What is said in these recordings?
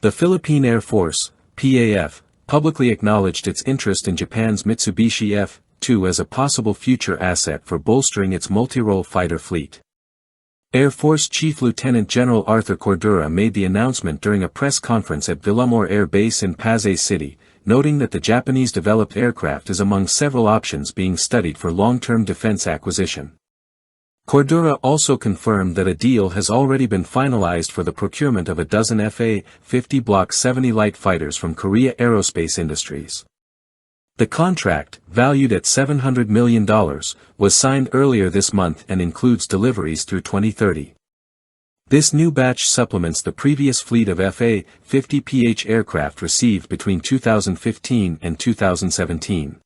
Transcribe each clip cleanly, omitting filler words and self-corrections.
The Philippine Air Force, PAF, publicly acknowledged its interest in Japan's Mitsubishi F-2 as a possible future asset for bolstering its multirole fighter fleet. Air Force Chief Lieutenant General Arthur Cordura made the announcement during a press conference at Villamor Air Base in Pasay City, noting that the Japanese-developed aircraft is among several options being studied for long-term defense acquisition. Cordura also confirmed that a deal has already been finalized for the procurement of a dozen FA-50 Block 70 light fighters from Korea Aerospace Industries. The contract, valued at $700 million, was signed earlier this month and includes deliveries through 2030. This new batch supplements the previous fleet of FA-50PH aircraft received between 2015 and 2017.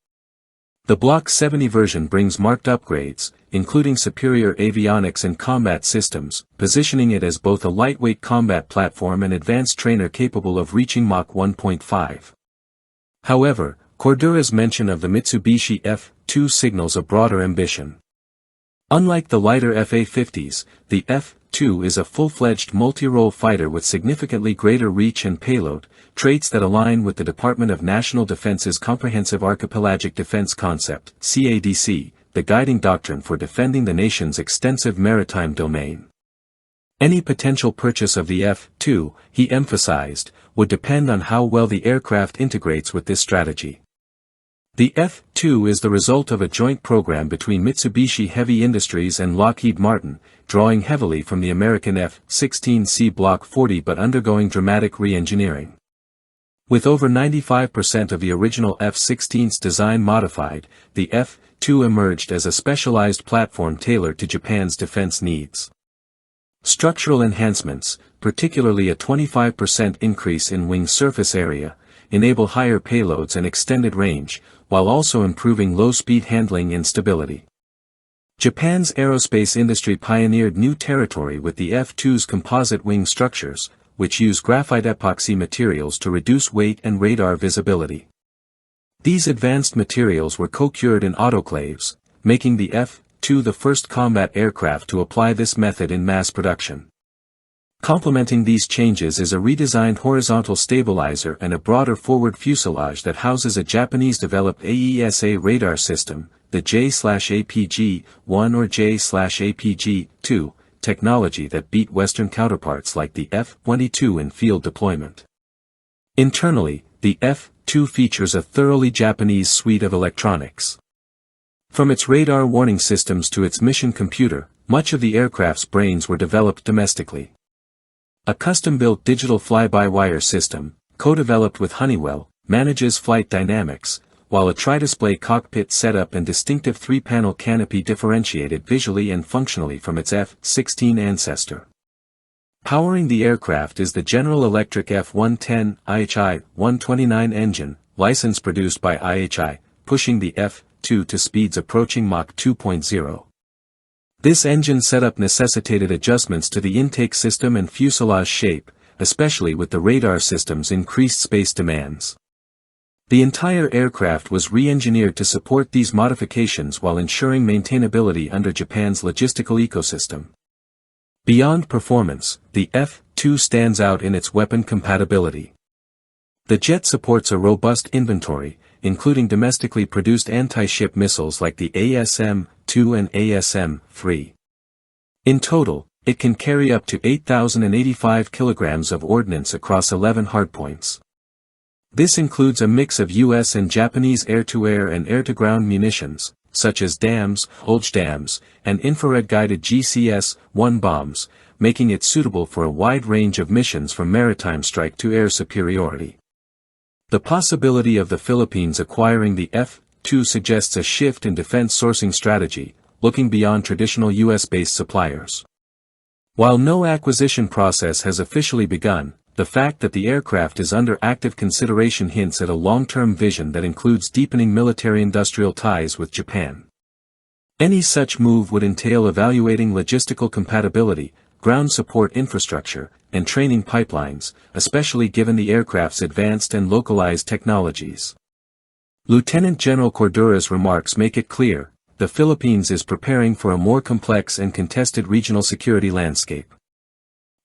The Block 70 version brings marked upgrades, including superior avionics and combat systems, positioning it as both a lightweight combat platform and advanced trainer capable of reaching Mach 1.5. However, Cordura's mention of the Mitsubishi F-2 signals a broader ambition. Unlike the lighter FA-50s, the F-2 is a full-fledged multi-role fighter with significantly greater reach and payload, traits that align with the Department of National Defense's Comprehensive Archipelagic Defense Concept, CADC, the guiding doctrine for defending the nation's extensive maritime domain. Any potential purchase of the F-2, he emphasized, would depend on how well the aircraft integrates with this strategy. The F-2 is the result of a joint program between Mitsubishi Heavy Industries and Lockheed Martin, drawing heavily from the American F-16C Block 40 but undergoing dramatic re-engineering. With over 95% of the original F-16's design modified, the F-2 emerged as a specialized platform tailored to Japan's defense needs. Structural enhancements, particularly a 25% increase in wing surface area, enable higher payloads and extended range, while also improving low-speed handling and stability. Japan's aerospace industry pioneered new territory with the F-2's composite wing structures, which use graphite epoxy materials to reduce weight and radar visibility. These advanced materials were co-cured in autoclaves, making the F-2 the first combat aircraft to apply this method in mass production. Complementing these changes is a redesigned horizontal stabilizer and a broader forward fuselage that houses a Japanese-developed AESA radar system, the J/APG-1 or J/APG-2, technology that beat Western counterparts like the F-22 in field deployment. Internally, the F-2 features a thoroughly Japanese suite of electronics. From its radar warning systems to its mission computer, much of the aircraft's brains were developed domestically. A custom-built digital fly-by-wire system, co-developed with Honeywell, manages flight dynamics, while a tri-display cockpit setup and distinctive three-panel canopy differentiated visually and functionally from its F-16 ancestor. Powering the aircraft is the General Electric F-110 IHI-129 engine, license produced by IHI, pushing the F-2 to speeds approaching Mach 2.0. This engine setup necessitated adjustments to the intake system and fuselage shape, especially with the radar system's increased space demands. The entire aircraft was re-engineered to support these modifications while ensuring maintainability under Japan's logistical ecosystem. Beyond performance, the F-2 stands out in its weapon compatibility. The jet supports a robust inventory, including domestically produced anti-ship missiles like the ASM-2 and ASM-3. In total, it can carry up to 8,085 kilograms of ordnance across 11 hardpoints. This includes a mix of U.S. and Japanese air-to-air and air-to-ground munitions, such as DAMs, Hulge dams, and infrared-guided GCS-1 bombs, making it suitable for a wide range of missions from maritime strike to air superiority. The possibility of the Philippines acquiring the F-2 suggests a shift in defense sourcing strategy, looking beyond traditional U.S.-based suppliers. While no acquisition process has officially begun, the fact that the aircraft is under active consideration hints at a long-term vision that includes deepening military-industrial ties with Japan. Any such move would entail evaluating logistical compatibility, ground support infrastructure, and training pipelines, especially given the aircraft's advanced and localized technologies. Lieutenant General Cordura's remarks make it clear, the Philippines is preparing for a more complex and contested regional security landscape.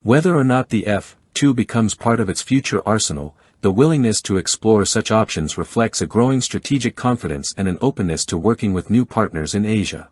Whether or not the F F-2 becomes part of its future arsenal, the willingness to explore such options reflects a growing strategic confidence and an openness to working with new partners in Asia.